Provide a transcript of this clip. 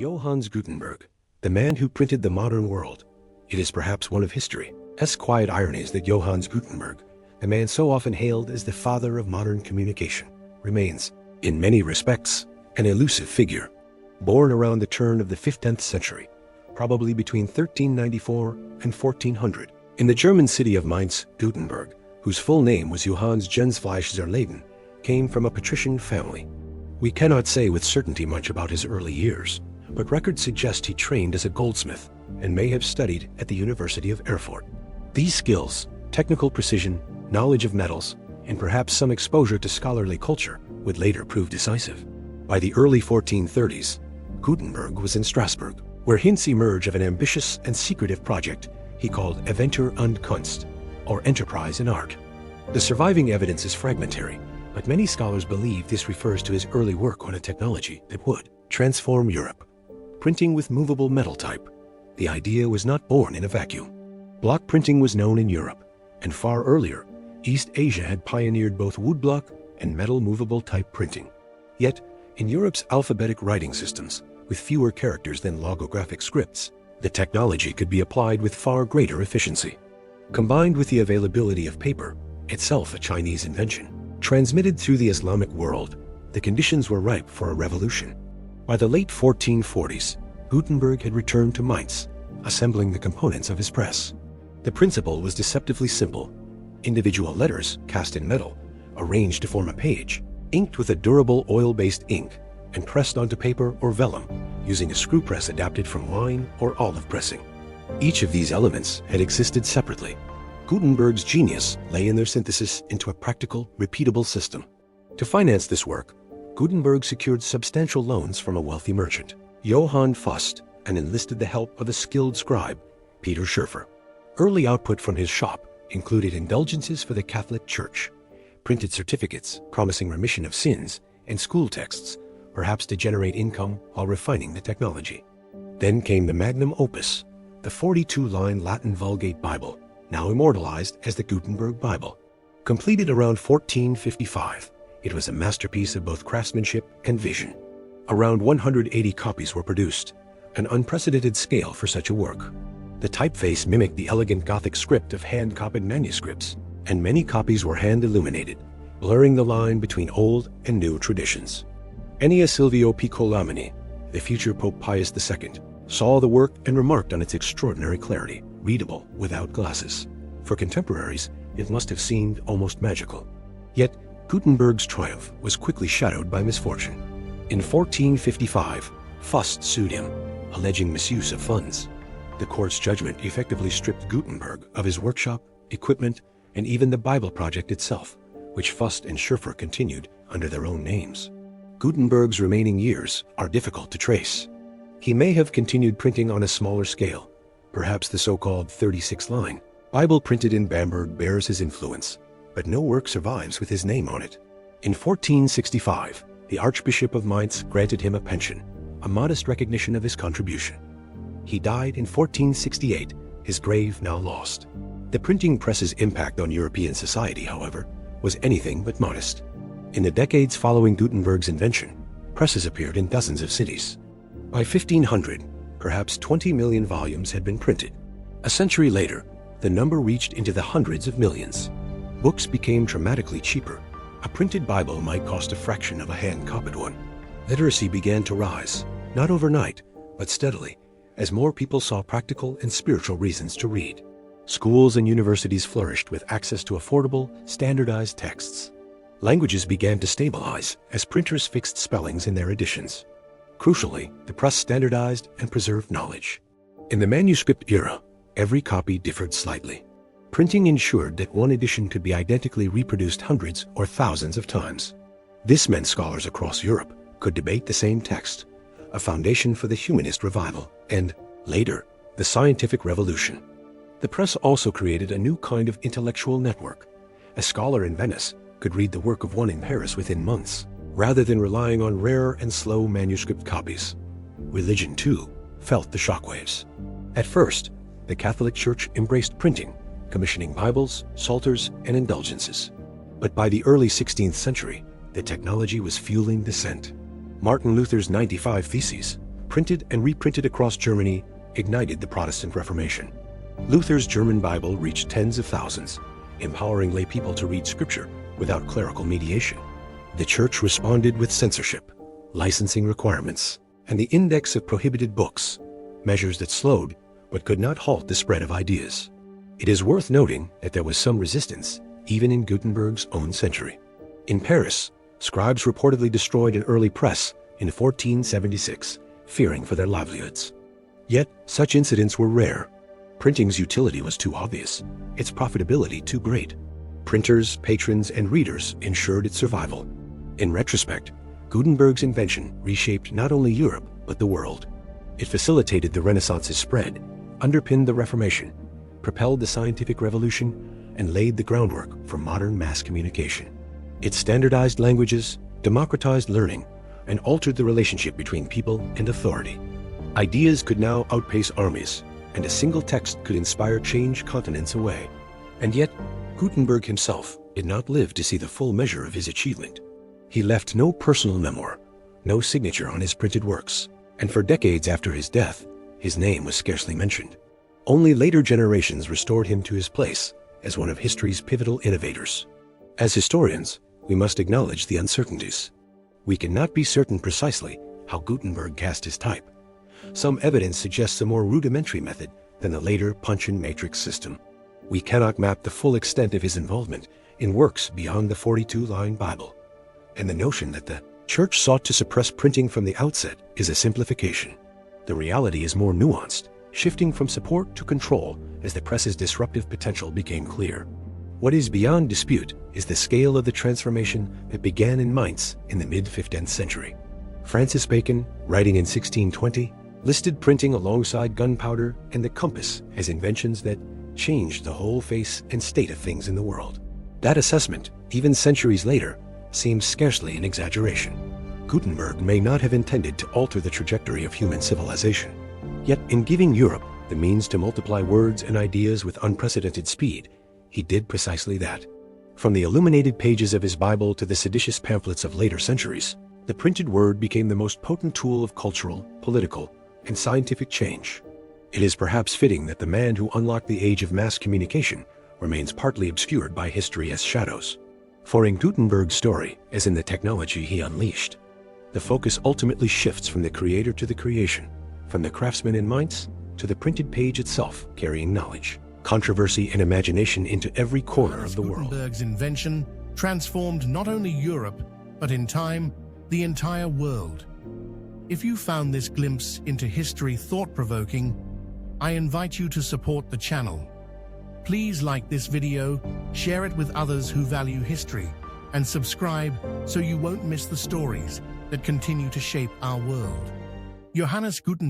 Johannes Gutenberg, the man who printed the modern world. It is perhaps one of history's quiet ironies that Johannes Gutenberg, the man so often hailed as the father of modern communication, remains, in many respects, an elusive figure. Born around the turn of the 15th century, probably between 1394 and 1400, in the German city of Mainz, Gutenberg, whose full name was Johannes Gensfleisch Zerleben, came from a patrician family. We cannot say with certainty much about his early years, but records suggest he trained as a goldsmith and may have studied at the University of Erfurt. These skills, technical precision, knowledge of metals, and perhaps some exposure to scholarly culture would later prove decisive. By the early 1430s, Gutenberg was in Strasbourg, where hints emerge of an ambitious and secretive project he called Inventor und Kunst, or Enterprise in Art. The surviving evidence is fragmentary, but many scholars believe this refers to his early work on a technology that would transform Europe. Printing with movable metal type. The idea was not born in a vacuum. Block printing was known in Europe, and far earlier, East Asia had pioneered both woodblock and metal movable type printing. Yet, in Europe's alphabetic writing systems, with fewer characters than logographic scripts, the technology could be applied with far greater efficiency. Combined with the availability of paper, itself a Chinese invention, transmitted through the Islamic world, the conditions were ripe for a revolution. By the late 1440s, Gutenberg had returned to Mainz, assembling the components of his press. The principle was deceptively simple. Individual letters, cast in metal, arranged to form a page, inked with a durable oil-based ink, and pressed onto paper or vellum, using a screw press adapted from wine or olive pressing. Each of these elements had existed separately. Gutenberg's genius lay in their synthesis into a practical, repeatable system. To finance this work, Gutenberg secured substantial loans from a wealthy merchant, Johann Fust, and enlisted the help of a skilled scribe, Peter Schurfer. Early output from his shop included indulgences for the Catholic Church, printed certificates promising remission of sins, and school texts, perhaps to generate income while refining the technology. Then came the magnum opus, the 42-line Latin Vulgate Bible, now immortalized as the Gutenberg Bible. Completed around 1455, it was a masterpiece of both craftsmanship and vision. Around 180 copies were produced, an unprecedented scale for such a work. The typeface mimicked the elegant Gothic script of hand-copied manuscripts, and many copies were hand-illuminated, blurring the line between old and new traditions. Ennio Silvio Piccolomini, the future Pope Pius II, saw the work and remarked on its extraordinary clarity, readable without glasses. For contemporaries, it must have seemed almost magical. Yet, Gutenberg's triumph was quickly shadowed by misfortune. In 1455, Fust sued him, alleging misuse of funds. The court's judgment effectively stripped Gutenberg of his workshop, equipment, and even the Bible project itself, which Fust and Schurfer continued under their own names. Gutenberg's remaining years are difficult to trace. He may have continued printing on a smaller scale. Perhaps the so-called 36-line Bible printed in Bamberg bears his influence, but no work survives with his name on it. In 1465, the Archbishop of Mainz granted him a pension, a modest recognition of his contribution. He died in 1468, his grave now lost. The printing press's impact on European society, however, was anything but modest. In the decades following Gutenberg's invention, presses appeared in dozens of cities. By 1500, perhaps 20 million volumes had been printed. A century later, the number reached into the hundreds of millions. Books became dramatically cheaper. A printed Bible might cost a fraction of a hand-copied one. Literacy began to rise, not overnight, but steadily, as more people saw practical and spiritual reasons to read. Schools and universities flourished with access to affordable, standardized texts. Languages began to stabilize as printers fixed spellings in their editions. Crucially, the press standardized and preserved knowledge. In the manuscript era, every copy differed slightly. Printing ensured that one edition could be identically reproduced hundreds or thousands of times. This meant scholars across Europe could debate the same text, a foundation for the humanist revival and, later, the scientific revolution. The press also created a new kind of intellectual network. A scholar in Venice could read the work of one in Paris within months, rather than relying on rare and slow manuscript copies. Religion, too, felt the shockwaves. At first, the Catholic Church embraced printing, commissioning Bibles, psalters, and indulgences. But by the early 16th century, the technology was fueling dissent. Martin Luther's 95 Theses, printed and reprinted across Germany, ignited the Protestant Reformation. Luther's German Bible reached tens of thousands, empowering lay people to read Scripture without clerical mediation. The Church responded with censorship, licensing requirements, and the index of prohibited books, measures that slowed but could not halt the spread of ideas. It is worth noting that there was some resistance even in Gutenberg's own century. In Paris, scribes reportedly destroyed an early press in 1476, fearing for their livelihoods. Yet, such incidents were rare. Printing's utility was too obvious, its profitability too great. Printers, patrons, and readers ensured its survival. In retrospect, Gutenberg's invention reshaped not only Europe, but the world. It facilitated the Renaissance's spread, underpinned the Reformation, propelled the scientific revolution, and laid the groundwork for modern mass communication. It standardized languages, democratized learning, and altered the relationship between people and authority. Ideas could now outpace armies, and a single text could inspire change continents away. And yet, Gutenberg himself did not live to see the full measure of his achievement. He left no personal memoir, no signature on his printed works, and for decades after his death, his name was scarcely mentioned. Only later generations restored him to his place as one of history's pivotal innovators. As historians, we must acknowledge the uncertainties. We cannot be certain precisely how Gutenberg cast his type. Some evidence suggests a more rudimentary method than the later punch-and matrix system. We cannot map the full extent of his involvement in works beyond the 42-line Bible. And the notion that the Church sought to suppress printing from the outset is a simplification. The reality is more nuanced, shifting from support to control as the press's disruptive potential became clear. What is beyond dispute is the scale of the transformation that began in Mainz in the mid-15th century. Francis Bacon, writing in 1620, listed printing alongside gunpowder and the compass as inventions that changed the whole face and state of things in the world. That assessment, even centuries later, seems scarcely an exaggeration. Gutenberg may not have intended to alter the trajectory of human civilization. Yet in giving Europe the means to multiply words and ideas with unprecedented speed, he did precisely that. From the illuminated pages of his Bible to the seditious pamphlets of later centuries, the printed word became the most potent tool of cultural, political, and scientific change. It is perhaps fitting that the man who unlocked the age of mass communication remains partly obscured by history as shadows. For in Gutenberg's story, as in the technology he unleashed, the focus ultimately shifts from the creator to the creation, from the craftsman in Mainz to the printed page itself carrying knowledge, controversy, and imagination into every corner of the world. Gutenberg's invention transformed not only Europe, but in time, the entire world. If you found this glimpse into history thought-provoking, I invite you to support the channel. Please like this video, share it with others who value history, and subscribe so you won't miss the stories that continue to shape our world. Johannes Gutenberg